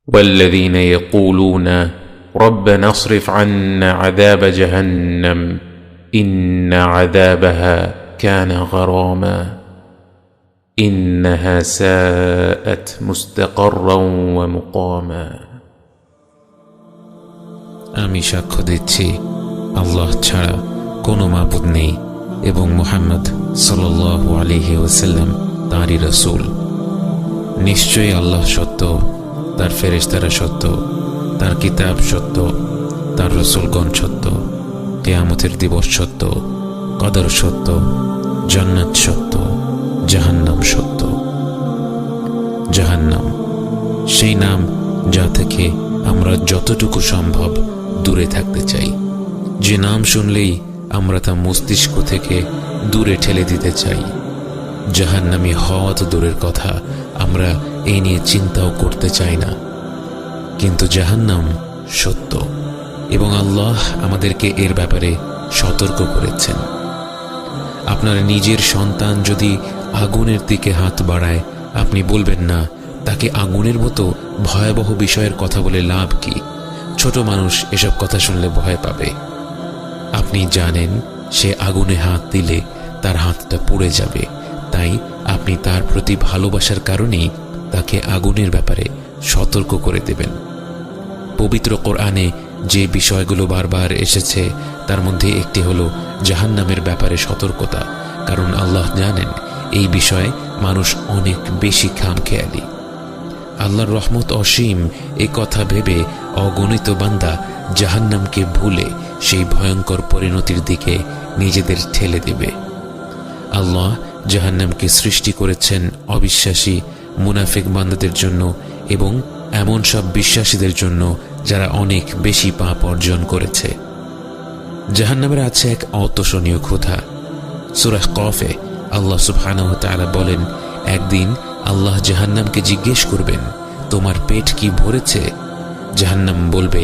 والذين يقولون ربنا اصرف عنا عذاب جهنم إن عذابها كان غراما إنها ساءت مستقرا ومقاما আমি সাক্ষ্য দিচ্ছি আল্লাহ ছাড়া কোনো মাবুদ নেই এবং মুহাম্মদ সাল্লাল্লাহু আলাইহি ওয়াসাল্লাম তাঁরই রাসূল। নিশ্চয়ই আল্লাহ সত্য, তার ফেরেশতারা সত্য, তার কিতাব সত্য, তার রাসূলগণ সত্য, কিয়ামতের দিবস সত্য, কদর সত্য, জান্নাত সত্য, জাহান্নাম সত্য। জাহান্নাম সেই নাম যা থেকে আমরা যতটুকু সম্ভব দূরে থাকতে চাই, যে নাম শুনলেই আমরা তা মস্তিষ্ক থেকে দূরে ঠেলে দিতে চাই। জাহান্নামী হওয়া তো দূরের কথা, আমরা এই নিয়ে চিন্তাও করতে চাই না। কিন্তু জাহান্নাম সত্য এবং আল্লাহ আমাদেরকে এর ব্যাপারে সতর্ক করেছেন। আপনার নিজের সন্তান যদি আগুনের দিকে হাত বাড়ায়, আপনি বলবেন না তাকে আগুনের মতো ভয়াবহ বিষয়ের কথা বলে লাভ কি? ছোট মানুষ এসব কথা শুনলে ভয় পাবে। আপনি জানেন সে আগুনে হাত দিলে তার হাতটা পুড়ে যাবে, তাই আপনি তার প্রতি ভালোবাসার কারণেই তাকে আগুনের ব্যাপারে সতর্ক করে দেবেন। পবিত্র কোরআনে যে বিষয়গুলো বারবার এসেছে তার মধ্যে একটি হলো জাহান্নামের ব্যাপারে সতর্কতা, কারণ আল্লাহ জানেন এই বিষয়ে মানুষ অনেক বেশি খামখেয়ালি। আল্লাহর রহমত অসীম এ কথা ভেবে অগণিত বান্দা জাহান্নামকে ভুলে সেই ভয়ঙ্কর পরিণতির দিকে নিজেদের ঠেলে দেবে। আল্লাহ জাহান্নামকে সৃষ্টি করেছেন অবিশ্বাসী মুনাফিক বান্দাদের জন্য এবং এমন সব বিশ্বাসীদের জন্য যারা অনেক বেশি পাপ অর্জন করেছে। জাহান্নামের আছে এক অতোষণীয় ক্ষুধা। সূরা কফে আল্লাহ সুবহানাহু ওয়া তাআলা বলেন, একদিন আল্লাহ জাহান্নামকে জিজ্ঞেস করবেন, তোমার পেট কি ভরেছে? জাহান্নাম বলবে,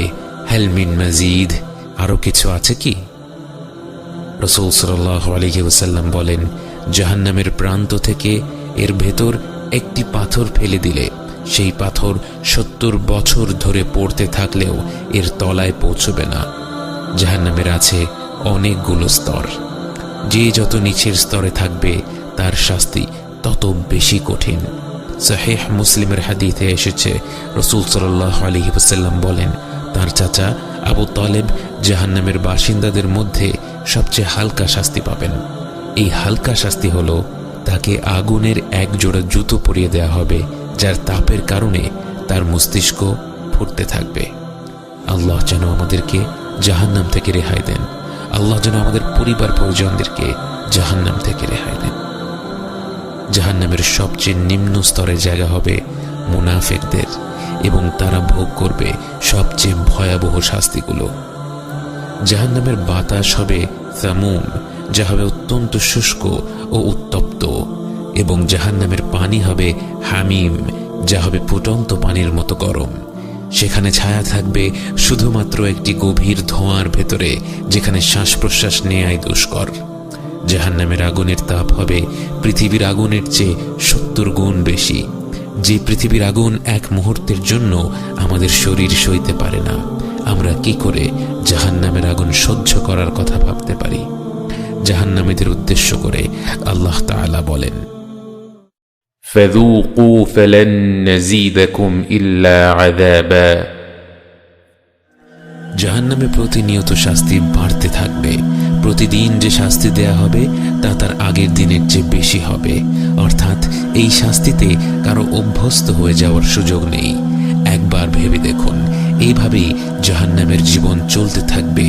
হাল মিন মাজিদ, আরো কিছু আছে কি? রাসূল সাল্লাল্লাহু আলাইহি ওয়াসাল্লাম বলেন, জাহান্নামের প্রান্ত থেকে এর ভেতর একটি পাথর ফেলে দিলে সেই পাথর 70 বছর ধরে পড়তে থাকলেও এর তলায় পৌঁছবে না। জাহান্নামের আছে অনেকগুলো স্তর, যে যত নিচের স্তরে থাকবে তার শাস্তি তত বেশি কঠিন। সহিহ মুসলিমের হাদিসে এসেছে, রাসূল সাল্লাল্লাহু আলাইহি ওয়াসাল্লাম বলেন, তার চাচা আবু তালেব জাহান্নামের বাসিন্দাদের মধ্যে সবচেয়ে হালকা শাস্তি পাবেন। এই হালকা শাস্তি হলো তাকে আগুনের এক জোড়া জুতো পরিয়ে দেওয়া হবে, যার তাপের কারণে তার মস্তিষ্ক ফুটতে থাকবে। আল্লাহ যেন আমাদেরকে জাহান্নাম থেকে রেহাই দেন। আল্লাহ যেন আমাদের পরিবার পরিজনদেরকে জাহান্নাম থেকে রেহাই দেন। জাহান্নামের সবচেয়ে নিম্ন স্তরের জায়গা হবে মুনাফিকদের, এবং তারা ভোগ করবে সবচেয়ে ভয়াবহ শাস্তিগুলো। জাহান্নামের বাতাস হবে সামুম, যা হবে অত্যন্ত শুষ্ক ও উত্তপ্ত, এবং জাহান্নামের পানি হবে হামিম, যা হবে ফুটন্ত পানির মতো গরম। সেখানে ছায়া থাকবে শুধুমাত্র একটি গভীর ধোঁয়ার ভেতরে, যেখানে শ্বাস প্রশ্বাস নেয়াই দুষ্কর। জাহান্নামের আগুনের তাপ হবে পৃথিবীর আগুনের চেয়ে 70 গুণ বেশি। যে পৃথিবীর আগুন এক মুহূর্তের জন্য আমাদের শরীর সইতে পারে না, আমরা কি করে জাহান্নামের আগুন সহ্য করার কথা ভাবতে পারি? জাহান্নামীদের উদ্দেশ্য করে আল্লাহ তাআলা বলেন, فذوقوا فلن نزيدكم إلا عذابا জাহান্নামে প্রতিনিয়ত শাস্তি বাড়তে থাকবে। প্রতিদিন যে শাস্তি দেয়া হবে তা তার আগের দিনের চেয়ে বেশি হবে, অর্থাৎ এই শাস্তিতে কারো অভ্যস্ত হয়ে যাওয়ার সুযোগ নেই। একবার ভেবে দেখুন, এইভাবেই জাহান্নামের জীবন চলতে থাকবে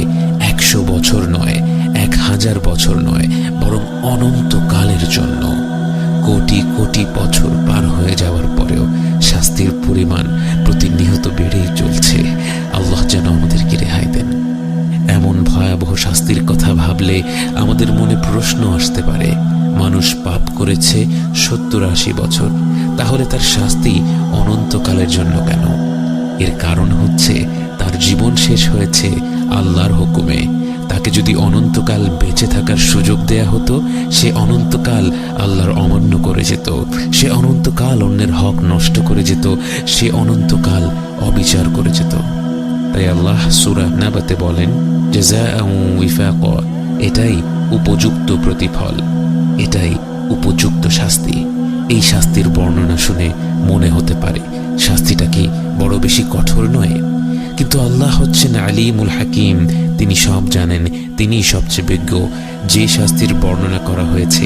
100 বছর নয়, 1000 বছর নয়, বরং অনন্তকালের জন্য। কোটি কোটি বছর পার হয়ে যাওয়ার পরেও শাস্তির পরিমাণ প্রতিনিয়ত বেড়েই চলছে। আল্লাহ যেন আমাদেরকে রেহাই দেন। এমন ভয়াবহ শাস্তির কথা ভাবলে আমাদের মনে প্রশ্ন আসতে পারে, মানুষ পাপ করেছে 70-80 বছর, তাহলে তার শাস্তি অনন্তকালের জন্য কেন? এর কারণ হচ্ছে তার জীবন শেষ হয়েছে আল্লাহর হুকুমে। তাকে যদি অনন্তকাল বেঁচে থাকার সুযোগ দেয়া হতো, সে অনন্তকাল আল্লাহর অমান্য করে যেত, সে অনন্তকাল অন্যের হক নষ্ট করে যেত, সে অনন্তকাল অবিচার করে যেত। তাই আল্লাহ সূরা নাবাতে বলেন, জাযাআউ ওয়িফাকা, এটাই উপযুক্ত প্রতিফল, এটাই উপযুক্ত শাস্তি। এই শাস্তির বর্ণনা শুনে মনে হতে পারে শাস্তিটা কি বড় বেশি কঠোর নয়? কিন্তু আল্লাহ হচ্ছেন আলিমুল হাকিম, তিনি সব জানেন, তিনি সবচেয়ে বিজ্ঞ। যে শাস্তির বর্ণনা করা হয়েছে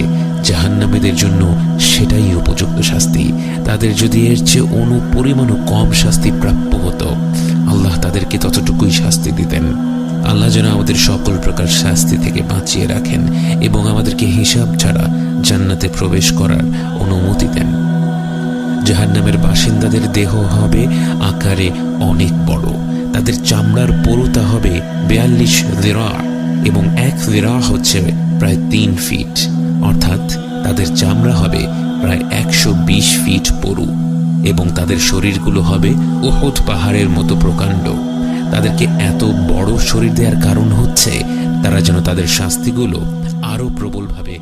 জাহান্নামীদের জন্য সেটাই উপযুক্ত শাস্তি। তাদের যদি এর চেয়ে অনুপরিমাণও কম শাস্তি প্রাপ্য হতো, আল্লাহ তাদেরকে ততটুকুই শাস্তি দিতেন। আল্লাহ যেন আমাদের সকল প্রকার শাস্তি থেকে বাঁচিয়ে রাখেন এবং আমাদেরকে হিসাব ছাড়া জান্নাতে প্রবেশ করার অনুমতি দেন। জাহান্নামের বাসিন্দাদের দেহ হবে আকারে অনেক বড়, তাদের চামড়ার পুরুতা হবে 42 যিরা এবং 1 যিরা হচ্ছে প্রায় 3 ফিট, অর্থাৎ তাদের চামড়া হবে প্রায় 120 ফিট পুরু এবং তাদের শরীরগুলো হবে উহুদ পাহাড়ের মতো প্রকাণ্ড। তাদেরকে এত বড় শরীর দেওয়ার কারণ হচ্ছে তারা যেন তাদের শাস্তিগুলো আরো প্রবলভাবে